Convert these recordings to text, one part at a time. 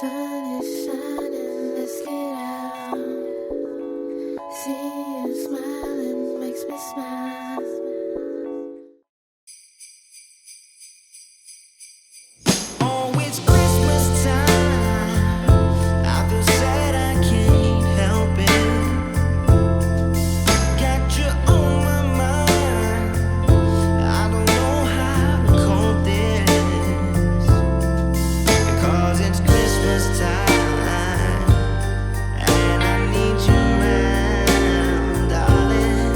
Sun is shining, let's get out. See you smiling, makes me smile. Oh, it's Christmas time. I feel sad, I can't help it. Got you on my mind. I don't know how to cope this. Because it's Christmas time. And I need you around, darling.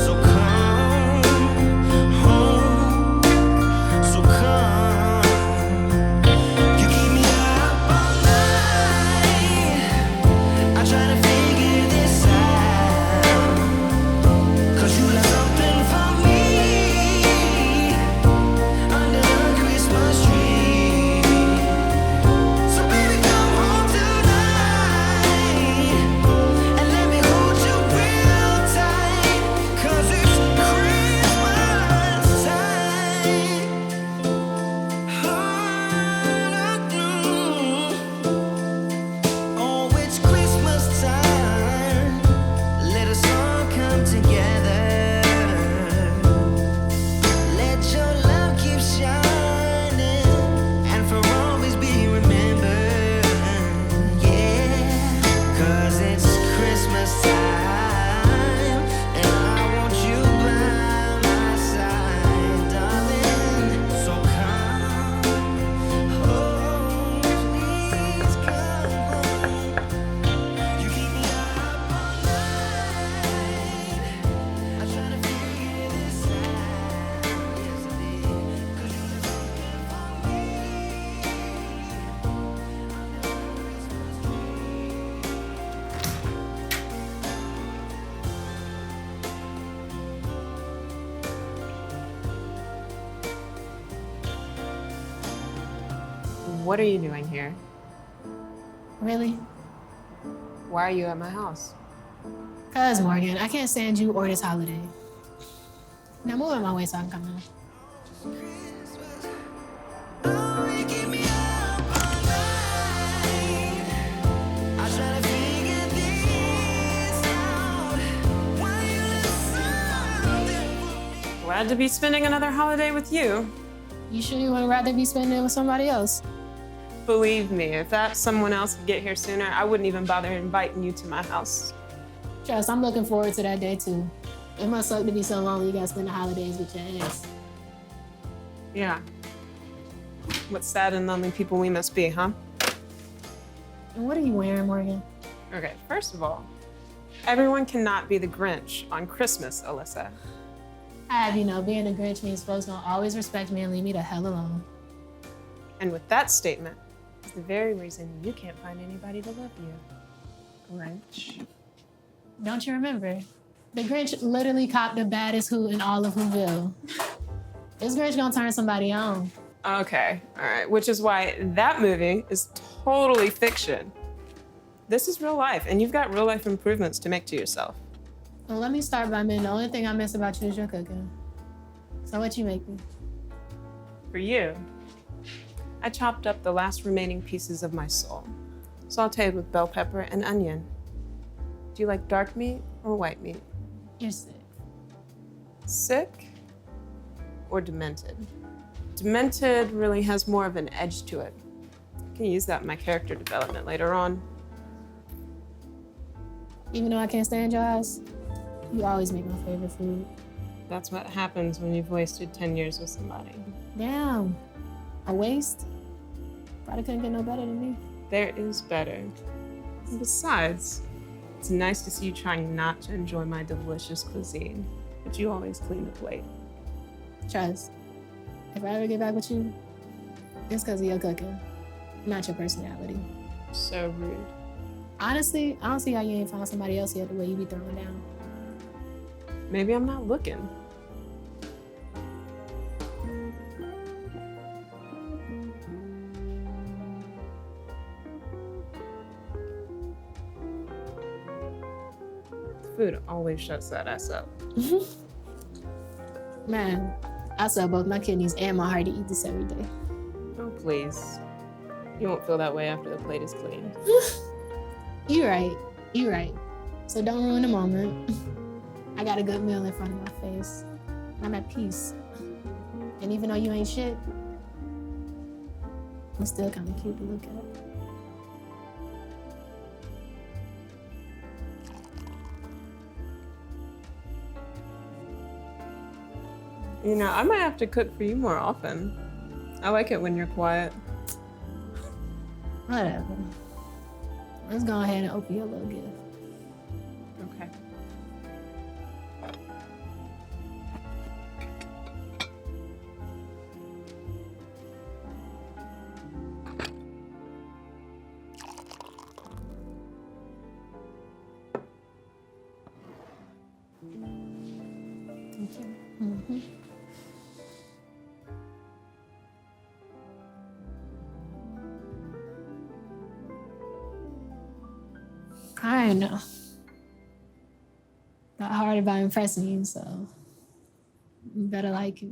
So come home. So come. You keep me up all night. I try to figure this out. 'Cause you left something for me under the Christmas tree. So baby, come home tonight and let me hold you real tight. 'Cause it's Christmas time. Oh, it's Christmas time. Let us all come together. Let your love keep shining and for always be remembered. Yeah, 'cause it's Christmas time and I want you by my side, darling. So come home, please come home. You keep me up all night. I try to figure this out. Yes, I did. 'Cause you left something for me under the Christmas What are you doing here? Really? Why are you at my house? 'Cause Morgan, I can't stand you or this holiday. Now move out my way so I can come in. Oh, you keep me up all night. I try to figure this out. Why you left something for me? Glad to be spending another holiday with you. You sure you would rather be spending it with somebody else? Believe me, if that someone else could get here sooner, I wouldn't even bother inviting you to my house. Trust, I'm looking forward to that day too. It must suck to be so lonely you gotta spend the holidays with your ex. Yeah. What sad and lonely people we must be, huh? And what are you wearing, Morgan? Okay, first of all, everyone cannot be the Grinch on Christmas, Alisa. I have you know, being a Grinch means folks don't always respect me and leave me the hell alone. And with that statement, it's the very reason you can't find anybody to love you. Grinch. Don't you remember? The Grinch literally copped the baddest hoot in all of Whoville. This Grinch gonna turn somebody on. Okay, all right, which is why that movie is totally fiction. This is real life, and you've got real life improvements to make to yourself. Well, let me start by admitting the only thing I miss about you is your cooking. So what you make me? For you, I chopped up the last remaining pieces of my soul, sauteed with bell pepper and onion. Do you like dark meat or white meat? You're sick. Sick or demented? Demented really has more of an edge to it. I can use that in my character development later on. Even though I can't stand your ass, you always make my favorite food. That's what happens when you've wasted 10 years with somebody. Damn, a waste? Probably couldn't get no better than me. There is better. And besides, it's nice to see you trying not to enjoy my delicious cuisine, but you always clean the plate. Trust, if I ever get back with you, it's because of your cooking, not your personality. So rude. Honestly, I don't see how you ain't found somebody else yet the way you be throwing down. Maybe I'm not looking. Food always shuts that ass up. Man, I sell both my kidneys and my heart to eat this every day. Oh, please. You won't feel that way after the plate is cleaned. You right. You right. So don't ruin the moment. I got a good meal in front of my face. I'm at peace. And even though you ain't shit, I'm still kind of cute to look at. You know, I might have to cook for you more often. I like it when you're quiet. Whatever. Let's go ahead and open your little gift. Okay. Thank you. Mm-hmm. I know. Not hard about impressing you, so you better like it.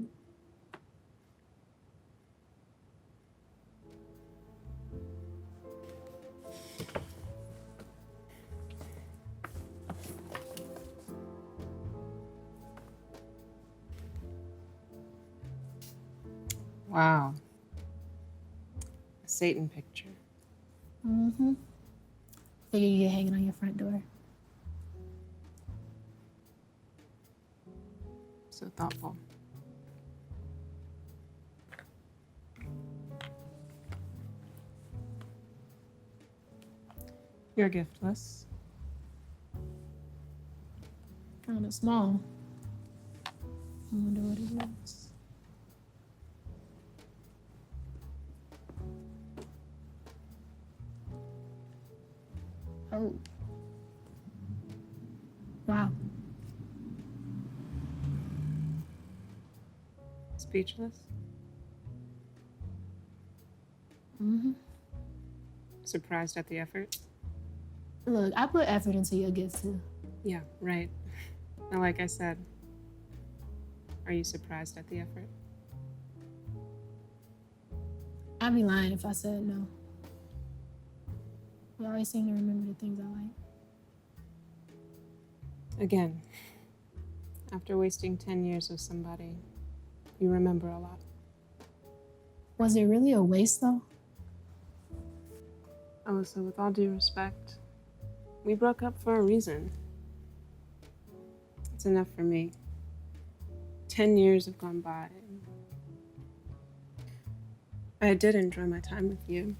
Wow. A Satan picture. Mm-hmm. Figure you get hanging on your front door. So thoughtful. You're giftless. Kind of small. I wonder what it is. Oh. Wow. Speechless. Mm-hmm. Surprised at the effort. Look, I put effort into your gift too. Yeah, right. And like I said, are you surprised at the effort? I'd be lying if I said no. You always seem to remember the things I like. Again, after wasting 10 years with somebody, you remember a lot. Was it really a waste though? Alisa, with all due respect, we broke up for a reason. It's enough for me. 10 years have gone by. I did enjoy my time with you,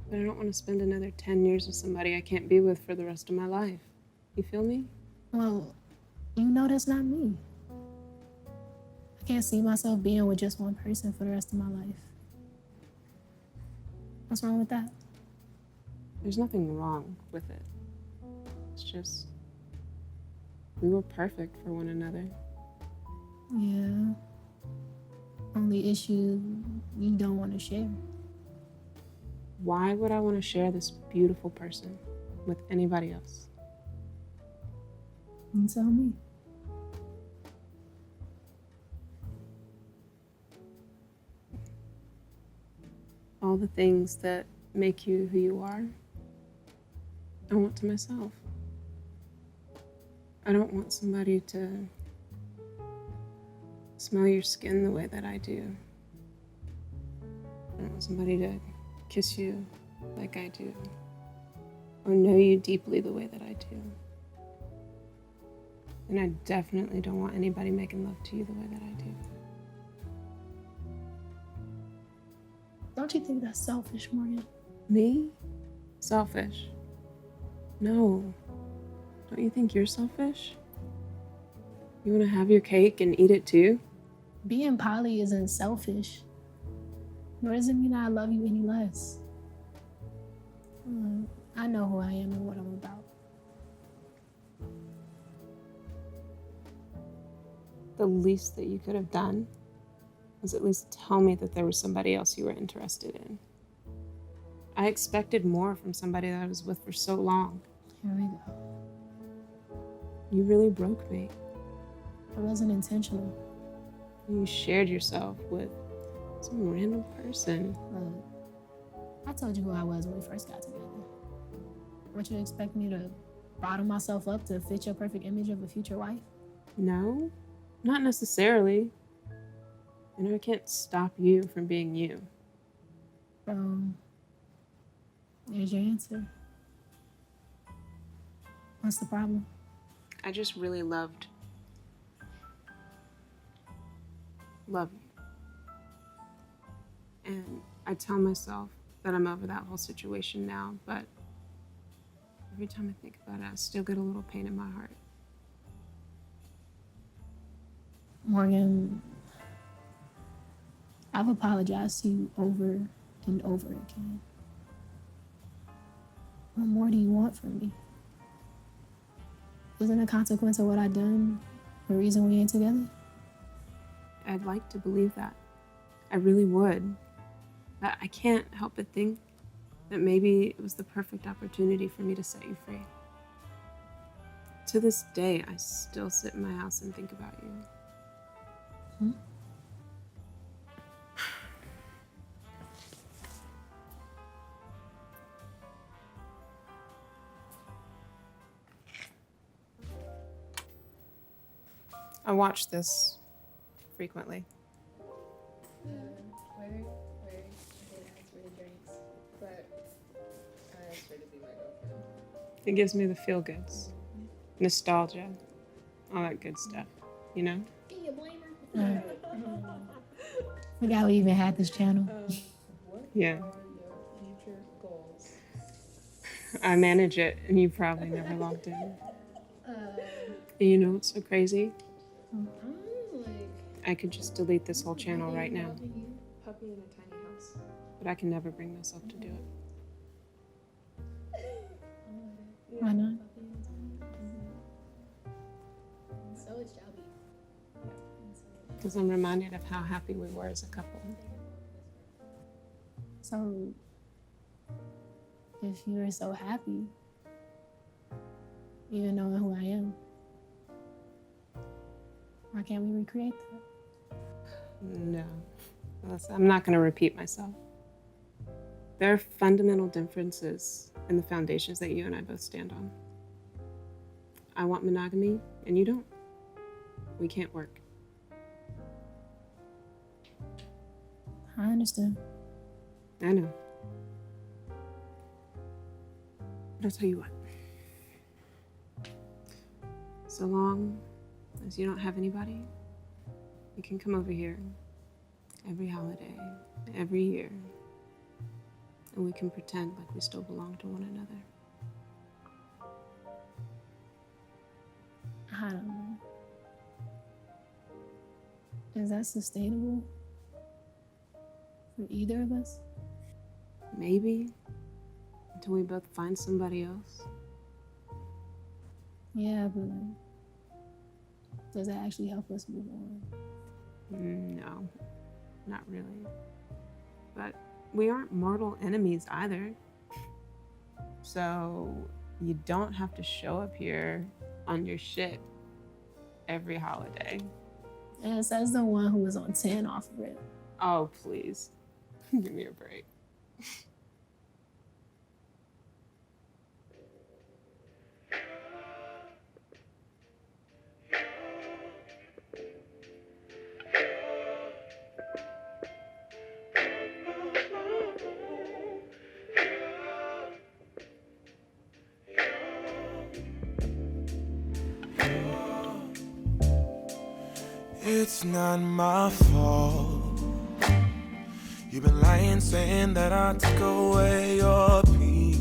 but I don't want to spend another 10 years with somebody I can't be with for the rest of my life. You feel me? Well, you know that's not me. I can't see myself being with just one person for the rest of my life. What's wrong with that? There's nothing wrong with it. It's just, we were perfect for one another. Yeah. Only issue you don't want to share. Why would I want to share this beautiful person with anybody else? You tell me. All the things that make you who you are, I want to myself. I don't want somebody to smell your skin the way that I do. I don't want somebody to kiss you like I do, or know you deeply the way that I do. And I definitely don't want anybody making love to you the way that I do. Don't you think that's selfish, Morgan? Me? Selfish? No. Don't you think you're selfish? You want to have your cake and eat it too? Being poly isn't selfish. Nor does it mean I love you any less. I know who I am and what I'm about. The least that you could have done was at least tell me that there was somebody else you were interested in. I expected more from somebody that I was with for so long. Here we go. You really broke me. It wasn't intentional. You shared yourself with some random person. Look, I told you who I was when we first got together. What, you expect me to bottom myself up to fit your perfect image of a future wife? No, not necessarily. I know I can't stop you from being you. So, there's your answer. What's the problem? I just really love you. And I tell myself that I'm over that whole situation now, but every time I think about it, I still get a little pain in my heart. Morgan, I've apologized to you over and over again. What more do you want from me? Isn't a consequence of what I've done the reason we ain't together? I'd like to believe that. I really would. But I can't help but think that maybe it was the perfect opportunity for me to set you free. To this day, I still sit in my house and think about you. I watch this frequently. Where I did ask for the drinks, but I asked her to be my girlfriend. It gives me the feel-goods, nostalgia, all that good stuff, you know? Can you blame her? Forgot we even had this channel. What Yeah. are your future goals? I manage it, and you probably never logged in. And you know what's so crazy? I'm like I could just delete this whole channel right now, puppy in a tiny house. but I can never bring myself to do it. Why not? So is Shelby. Because I'm reminded of how happy we were as a couple. So, if you were so happy, even knowing who I am, why can't we recreate that? No. Listen, I'm not going to repeat myself. There are fundamental differences in the foundations that you and I both stand on. I want monogamy, and you don't. We can't work. I understand. I know. But I'll tell you what. So long as you don't have anybody, you can come over here every holiday, every year, and we can pretend like we still belong to one another. I don't know. Is that sustainable for either of us? Maybe, until we both find somebody else. Yeah, but does that actually help us move on? No, not really. But we aren't mortal enemies either. So you don't have to show up here on your shit every holiday. And says the one who was on 10 off of it. Oh, please. Give me a break. It's not my fault. You've been lying, saying that I took away your peace.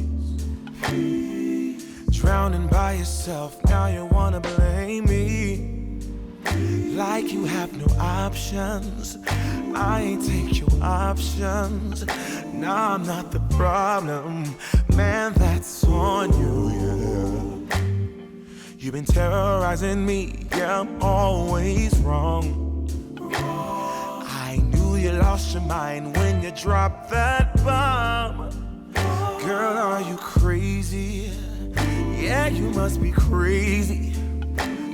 Drowning by yourself, now you wanna blame me. Like you have no options. I ain't take your options. Nah, I'm not the problem. Man, that's on you, yeah. You've been terrorizing me, yeah, I'm always wrong. I knew you lost your mind when you dropped that bomb. Girl, are you crazy? Yeah, you must be crazy.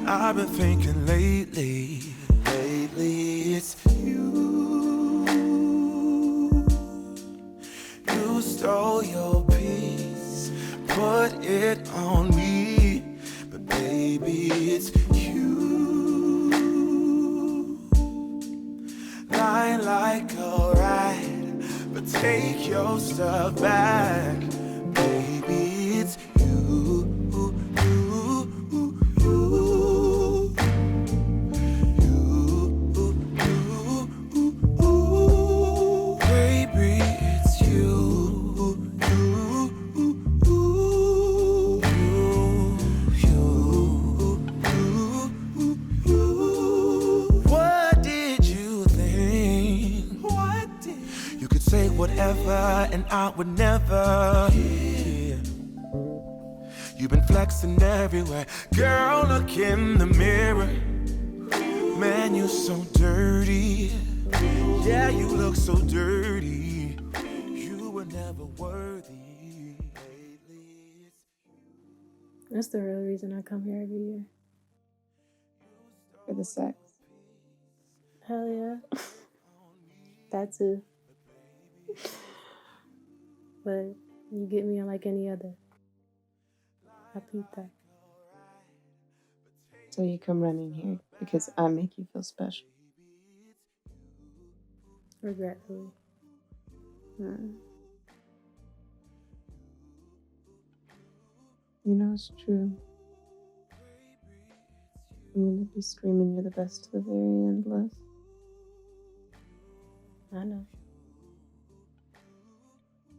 I've been thinking lately it's you. You stole your peace, put it on me, but baby, it's you. Lie like a ride, but take your stuff back, baby, it's you. Whatever, and I would never. Yeah. You've been flexing everywhere, girl. Look in the mirror, man. You so dirty. Yeah, you look so dirty. You were never worthy. That's the real reason I come here every year. For the sex. Hell yeah. That too. But you get me unlike any other. I peep that. So you come running here because I make you feel special. Regretfully. You know it's true. I'm gonna be screaming you're the best to the very end, Les. I know.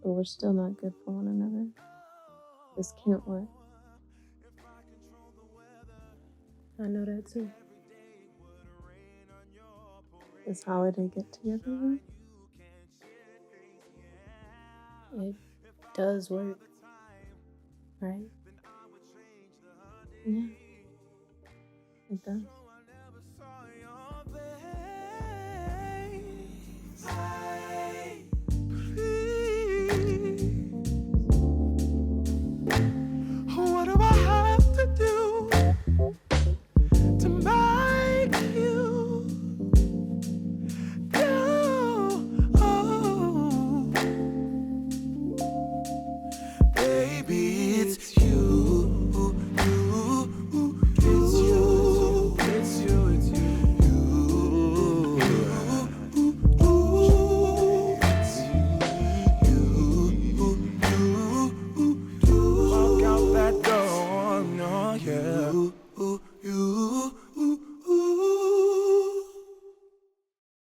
But we're still not good for one another. This can't work. I know that too. This holiday get together. It does work. Right? Yeah. It does.